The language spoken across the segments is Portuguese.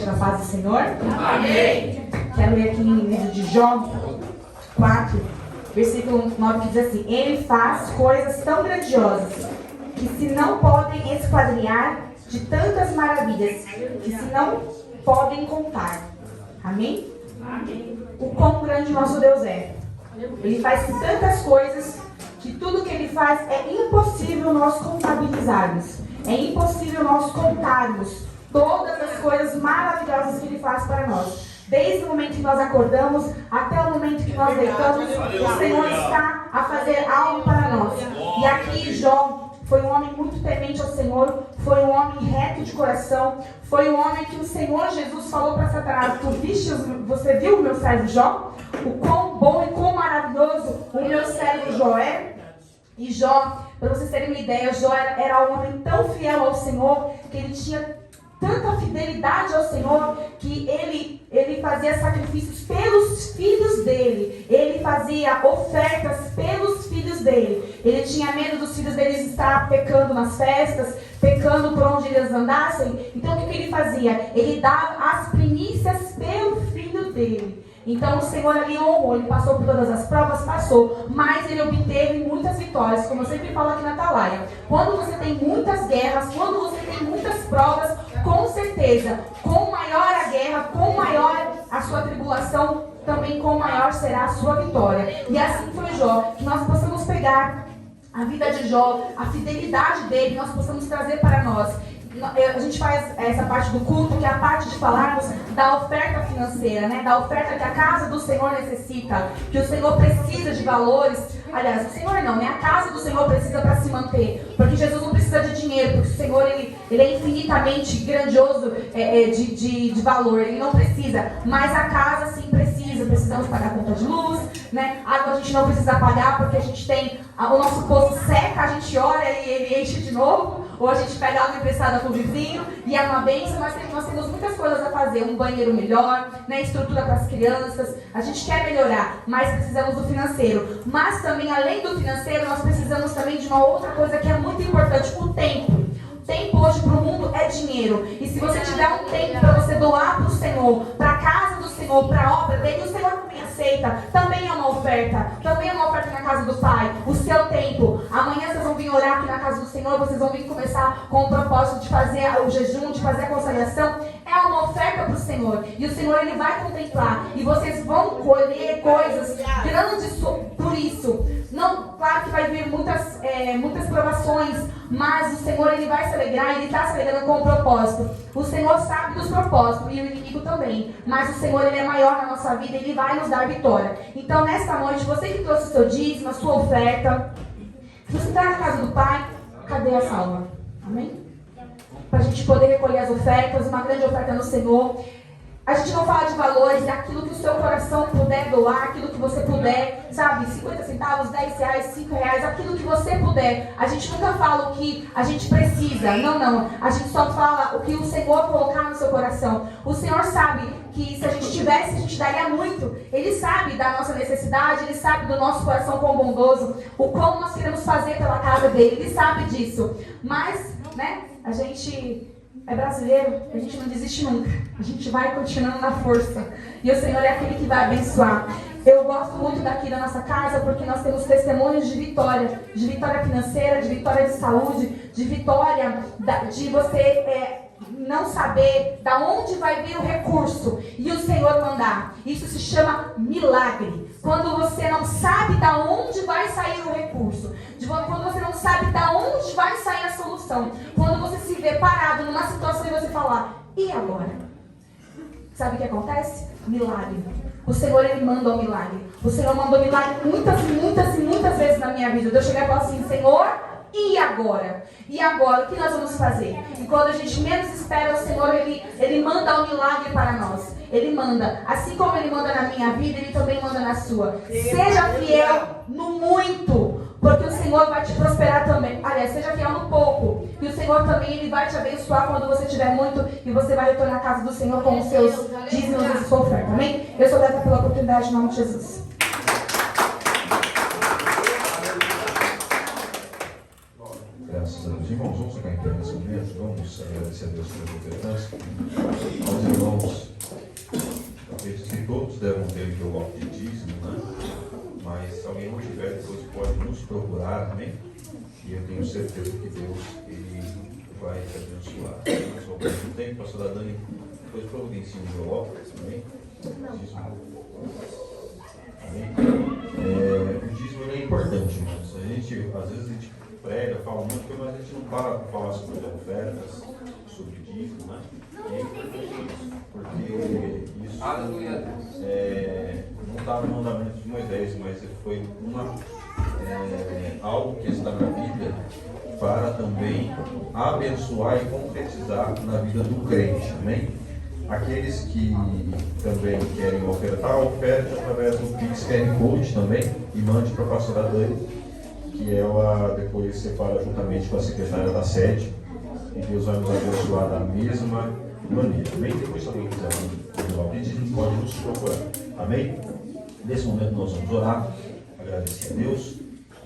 noite na paz do Senhor. Amém. Quero ler aqui no livro de Jó 4, versículo 9, que diz assim: Ele faz coisas tão grandiosas que se não podem esquadrinhar, de tantas maravilhas que se não podem contar. Amém? Amém. O quão grande nosso Deus é. Ele faz tantas coisas que tudo que Ele faz é impossível nós contabilizarmos. É impossível nós contarmos todas as coisas maravilhosas que Ele faz para nós. Desde o momento que nós acordamos até o momento que nós deitamos, o Senhor está a fazer algo para nós. E aqui Jó foi um homem muito temente ao Senhor, foi um homem reto de coração, foi um homem que o Senhor Jesus falou para Satanás: você viu o meu servo Jó? O quão bom e quão maravilhoso o meu servo Jó é? E Jó, para vocês terem uma ideia, Jó era um homem tão fiel ao Senhor, que ele tinha tanta fidelidade ao Senhor, que ele fazia sacrifícios pelos filhos dele. Ele fazia ofertas pelos filhos dele. Ele tinha medo dos filhos dele estar pecando nas festas, pecando por onde eles andassem. Então o que ele fazia? Ele dava as primícias pelo filho dele. Então o Senhor ali honrou, ele passou por todas as provas, passou, mas ele obteve muitas vitórias, como eu sempre falo aqui na Atalaia. Quando você tem muitas guerras, quando você tem muitas provas, com certeza, com maior a guerra, com maior a sua tribulação, também com maior será a sua vitória. E assim foi Jó, que nós possamos pegar a vida de Jó, a fidelidade dele, nós possamos trazer para nós. A gente faz essa parte do culto, que é a parte de falarmos da oferta financeira, né? Da oferta que a casa do Senhor necessita, que o Senhor precisa de valores. Aliás, o Senhor não, né? A casa do Senhor precisa para se manter, porque Jesus não precisa de dinheiro, porque o Senhor ele é infinitamente grandioso de valor, ele não precisa, mas a casa sim precisa. Precisamos pagar a conta de luz, né? Água a gente não precisa pagar, porque a gente tem o nosso poço seca, a gente ora e ele enche de novo. Ou a gente pega água emprestada com o vizinho e é uma bênção, mas nós temos muitas coisas a fazer. Um banheiro melhor, né, estrutura para as crianças. A gente quer melhorar, mas precisamos do financeiro. Mas também, além do financeiro, nós precisamos também de uma outra coisa que é muito importante: o tempo. O tempo hoje para o mundo é dinheiro. E se você tiver um tempo para você doar para o Senhor, para a casa do Senhor, para a obra dele, o Senhor também aceita. Também é uma oferta. Também é uma oferta na casa do Pai. O seu tempo. Amanhã vocês vão vir orar aqui na casa do Senhor. Vocês vão vir começar com o propósito de fazer o jejum, de fazer a consagração. É uma oferta para o Senhor. E o Senhor ele vai contemplar. E vocês vão colher coisas grandes por isso. Não, claro que vai vir muitas provações, mas o Senhor ele vai se alegrar, ele está se alegrando com o propósito. O Senhor sabe dos propósitos e o inimigo também, mas o Senhor ele é maior na nossa vida, ele vai nos dar vitória. Então nesta noite, você que trouxe o seu dízimo, a sua oferta, se você está na casa do Pai, cadê a salva? Amém? Para a gente poder recolher as ofertas, uma grande oferta no Senhor. A gente não fala de valores, é aquilo que o seu coração puder doar, aquilo que você puder, sabe, 50 centavos, 10 reais, 5 reais, aquilo que você puder. A gente nunca fala o que a gente precisa, não. A gente só fala o que o Senhor colocar no seu coração. O Senhor sabe que se a gente tivesse, a gente daria muito. Ele sabe da nossa necessidade, Ele sabe do nosso coração quão bondoso, o quão nós queremos fazer pela casa dele, Ele sabe disso. Mas, né, a gente é brasileiro, a gente não desiste nunca. A gente vai continuando na força. E o Senhor é aquele que vai abençoar. Eu gosto muito daqui da nossa casa porque nós temos testemunhos de vitória financeira, de vitória de saúde, de vitória de você não saber da onde vai vir o recurso e o Senhor mandar. Isso se chama milagre. Quando você não sabe da onde vai sair o recurso, quando você não sabe da onde vai sair a solução, quando você se vê parado numa situação e você falar: e agora? Sabe o que acontece? Milagre. O Senhor ele manda o milagre. O Senhor mandou milagre muitas vezes na minha vida. Eu cheguei e falei assim: Senhor, e agora? E agora? O que nós vamos fazer? E quando a gente menos espera, o Senhor ele manda o milagre para nós. Ele manda. Assim como Ele manda na minha vida, Ele também manda na sua. Seja fiel no muito, porque o Senhor vai te prosperar também. Aliás, seja fiel no pouco, e o Senhor também ele vai te abençoar quando você tiver muito, e você vai retornar à casa do Senhor com os seus dízimos e sua oferta. Amém? Eu sou grata pela oportunidade, em nome de Jesus. Graças a Deus. Irmãos, vamos ficar em pé nesse momento. Vamos agradecer a Deus pela oportunidade. Aos irmãos irmãos, acredito que todos devem ter o envelope de dízimo, né? Mas se alguém não tiver, depois pode nos procurar, amém? E eu tenho certeza que Deus ele vai te abençoar. Nós vamos ter um tempo, pastora Dani, depois providencia o envelope, amém? Amém? O dízimo é importante, irmãos. Às vezes a gente prega, fala muito, mas a gente não para para falar sobre ofertas, sobre dízimo, né? É importante isso, porque isso não está no mandamento de Moisés, mas foi algo que está na Bíblia para também abençoar e concretizar na vida do crente, amém? Aqueles que também querem ofertar, oferte através do Pix QR Code também e mande para a pastora Dani, que ela depois separa juntamente com a secretária da sede, e Deus vai nos abençoar da mesma maneira, amém? Depois, se alguém quiser pode nos procurar, amém? Nesse momento nós vamos orar, agradecer a Deus,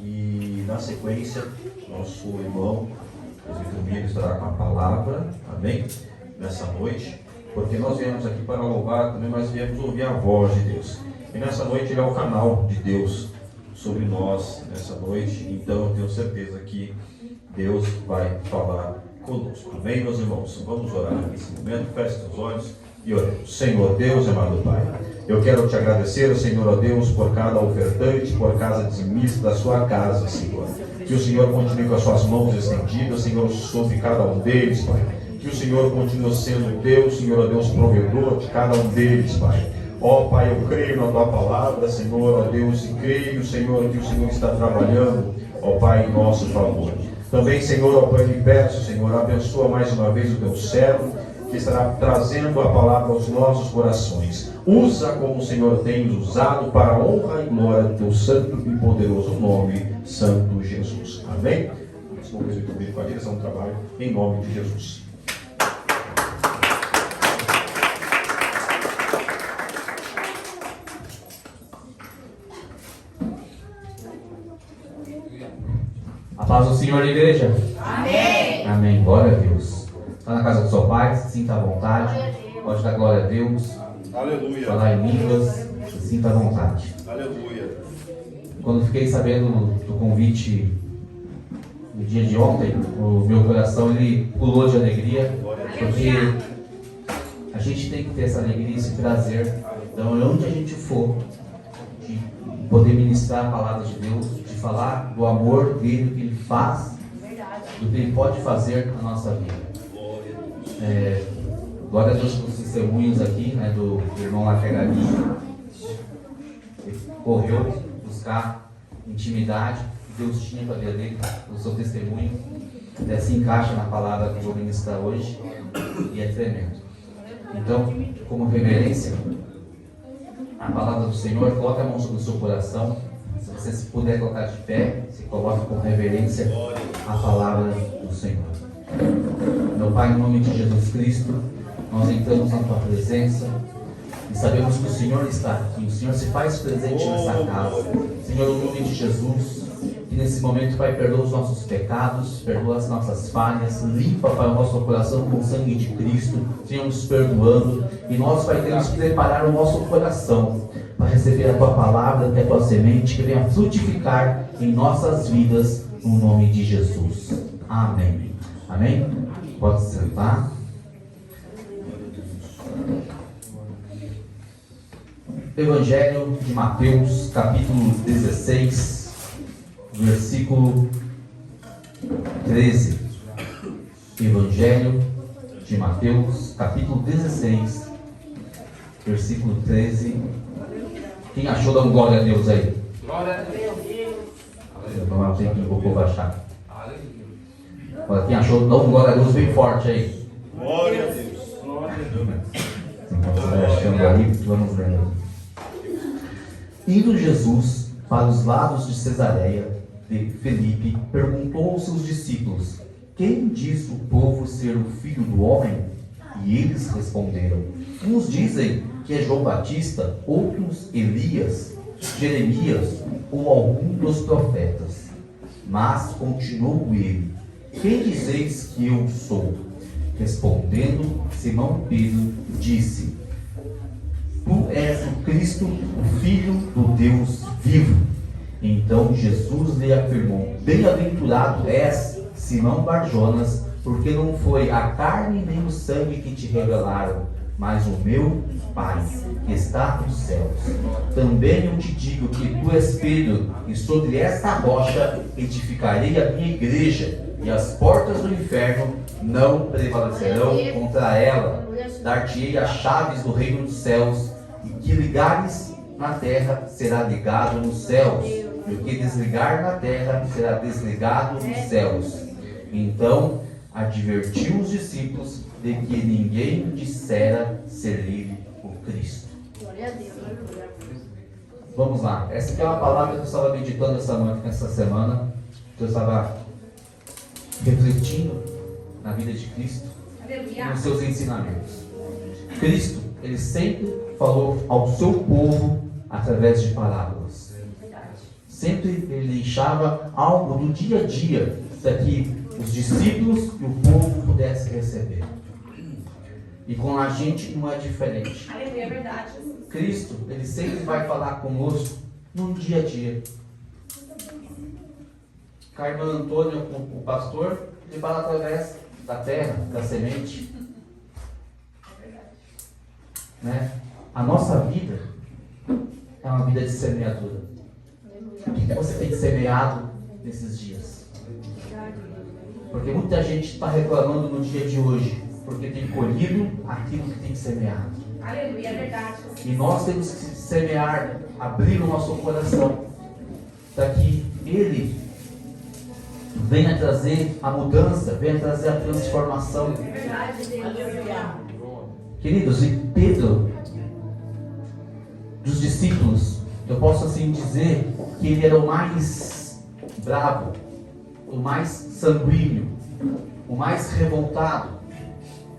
e na sequência, nosso irmão, o presbítero Miro, estará com a palavra, amém? Nessa noite, porque nós viemos aqui para louvar também, mas viemos ouvir a voz de Deus. E nessa noite ele é o canal de Deus sobre nós nessa noite, então eu tenho certeza que Deus vai falar conosco. Amém, meus irmãos? Vamos orar nesse momento, feche os olhos e oremos. Senhor Deus, amado Pai, eu quero te agradecer, Senhor, ó Deus, por cada ofertante, por cada dizimista da sua casa, Senhor. Que o Senhor continue com as suas mãos estendidas, Senhor, sobre cada um deles, Pai. Que o Senhor continue sendo Deus, Senhor, ó Deus, provedor de cada um deles, Pai. Ó Pai, eu creio na Tua palavra, Senhor, ó Deus, e creio, Senhor, que o Senhor está trabalhando, ó Pai, em nosso favor. Também, Senhor, ó Pai, lhe peço, Senhor, abençoa mais uma vez o Teu servo, que estará trazendo a palavra aos nossos corações. Usa como o Senhor tem usado para a honra e glória do Teu santo e poderoso nome, Santo Jesus. Amém? Vamos ver com a direção do trabalho, em nome de Jesus. A paz do Senhor, igreja. Amém. Amém. Glória a Deus. Está na casa do seu Pai, se sinta à vontade. Pode dar glória a Deus. Aleluia. Falar em línguas, se sinta à vontade. Aleluia. Quando fiquei sabendo do convite no dia de ontem, o meu coração ele pulou de alegria, porque a gente tem que ter essa alegria, esse prazer. Então, onde a gente for, de poder ministrar a palavra de Deus, de falar do amor dele, do que ele faz, do que ele pode fazer na nossa vida. Glória a Deus pelos testemunhos aqui, né, do irmão Lafegari. Ele correu buscar intimidade, Deus tinha para a vida dele, o seu testemunho. Até se encaixa na palavra que eu vou ministrar hoje, e é tremendo. Então, como reverência, a palavra do Senhor, coloque a mão sobre o seu coração. Se você puder colocar de pé, se coloque com reverência a palavra do Senhor. Meu Pai, em nome de Jesus Cristo, nós entramos na Tua presença e sabemos que o Senhor está aqui, o Senhor se faz presente nessa casa. Senhor, em nome de Jesus, que nesse momento, Pai, perdoa os nossos pecados, perdoa as nossas falhas, limpa, Pai, o nosso coração com o sangue de Cristo, Senhor, nos perdoando, e nós, Pai, temos que preparar o nosso coração para receber a Tua palavra, que é a Tua semente, que venha frutificar em nossas vidas, no nome de Jesus. Amém. Amém? Pode sentar. Evangelho de Mateus, capítulo 16, versículo 13. Evangelho de Mateus, capítulo 16, versículo 13. Quem achou, dá um glória a Deus aí. Glória a Deus. Vou tomar um tempinho para o povo achar. Agora, quem achou, dá um glória a Deus bem forte aí. Glória a Deus. Glória a Deus. Enquanto você vai achando aí, vamos lendo. Indo Jesus para os lados de Cesareia de Filipe, perguntou aos seus discípulos: quem diz o povo ser o Filho do Homem? E eles responderam: uns dizem que é João Batista, outros Elias, Jeremias ou algum dos profetas. Mas continuou ele: quem dizeis que eu sou? Respondendo, Simão Pedro disse: Tu és o Cristo, o Filho do Deus vivo. Então Jesus lhe afirmou: Bem-aventurado és, Simão Bar-Jonas, porque não foi a carne nem o sangue que te revelaram, mas o meu Pai, que está nos céus. Também eu te digo que tu és Pedro, e sobre esta rocha edificarei a minha igreja, e as portas do inferno não prevalecerão contra ela. Dar-te-ei as chaves do reino dos céus, e que ligares na terra será ligado nos céus, e o que desligar na terra será desligado nos céus. Então advertiu os discípulos de que ninguém dissera ser ele o Cristo. Vamos lá, essa aqui é uma palavra que eu estava meditando essa semana, que eu estava refletindo na vida de Cristo, nos seus ensinamentos. Cristo, ele sempre falou ao seu povo através de parábolas. Sempre ele deixava algo do dia a dia para que os discípulos e o povo pudessem receber. E com a gente não é diferente. Aleluia, é verdade. Cristo, ele sempre vai falar conosco no dia a dia. Com a irmã Antônia, o pastor, ele fala através da terra, da semente. Né? A nossa vida é uma vida de semeadura. O que você tem semeado nesses dias? Porque muita gente está reclamando no dia de hoje, porque tem colhido aquilo que tem semeado. Aleluia, é verdade. E nós temos que semear, abrir o nosso coração, para que Ele venha trazer a mudança, venha trazer a transformação. É verdade, Deus. Queridos, e Pedro, dos discípulos, eu posso assim dizer que ele era o mais bravo, o mais sanguíneo, o mais revoltado,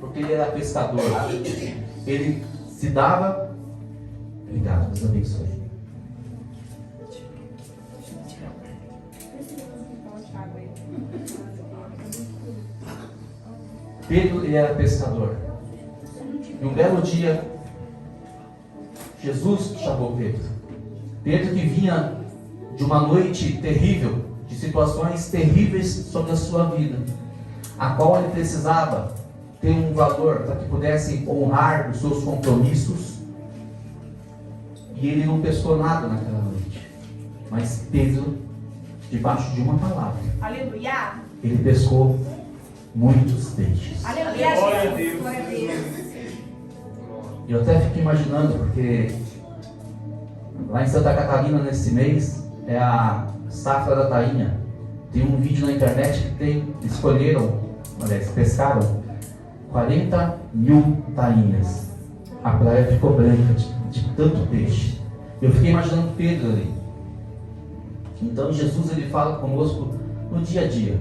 porque ele era pescador. Ele se dava. Obrigado, Deus abençoe. Pedro, ele era pescador. E um belo dia, Jesus chamou Pedro. Pedro que vinha de uma noite terrível, de situações terríveis sobre a sua vida, a qual ele precisava ter um valor para que pudesse honrar os seus compromissos. E ele não pescou nada naquela noite. Mas Pedro, debaixo de uma palavra, Aleluia. ele pescou muitos peixes. Aleluia, Jesus. Glória a Deus. E eu até fico imaginando, porque lá em Santa Catarina, nesse mês, é a safra da tainha. Tem um vídeo na internet que pescaram 40 mil tainhas. A praia ficou branca de tanto peixe. Eu fiquei imaginando Pedro ali. Então Jesus, ele fala conosco no dia a dia.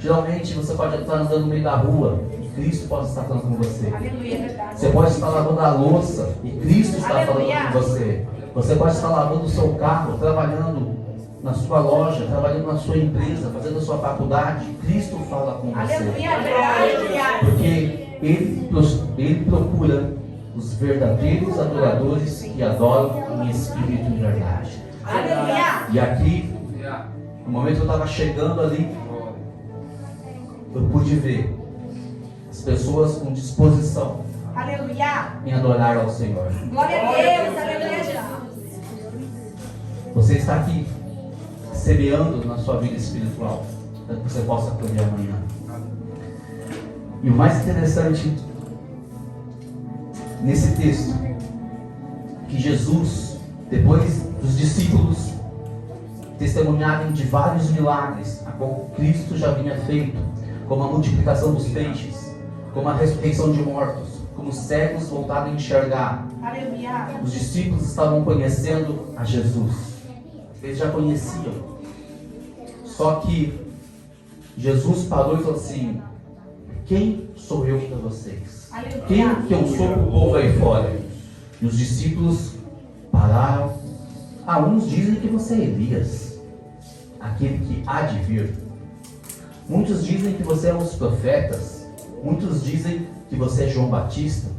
Geralmente você pode estar andando no meio da rua e Cristo pode estar falando com você. Aleluia, é verdade. Você pode estar lavando a louça e Cristo está falando com você. Você pode estar lavando o seu carro, trabalhando na sua loja, trabalhando na sua empresa, fazendo a sua faculdade. Cristo fala com você. Aleluia, é verdade. Porque ele procura os verdadeiros adoradores que adoram em espírito e em verdade. Aleluia. E aqui, no momento que eu estava chegando ali, eu pude ver as pessoas com disposição Aleluia. em adorar ao Senhor. Glória a Deus. Aleluia, Jesus. Você está aqui semeando na sua vida espiritual, para que você possa colher amanhã. E o mais interessante nesse texto, que Jesus, depois dos discípulos testemunharem de vários milagres, a qual Cristo já vinha feito, como a multiplicação dos peixes, como a ressurreição de mortos, como os cegos voltaram a enxergar. Aleluia. Os discípulos estavam conhecendo a Jesus. Eles já conheciam. Só que Jesus parou e falou assim: quem sou eu para vocês? Aleluia. Quem que eu sou para o povo aí fora? E os discípulos pararam. Uns dizem que você é Elias, aquele que há de vir. Muitos dizem que você é um dos profetas. Muitos dizem que você é João Batista,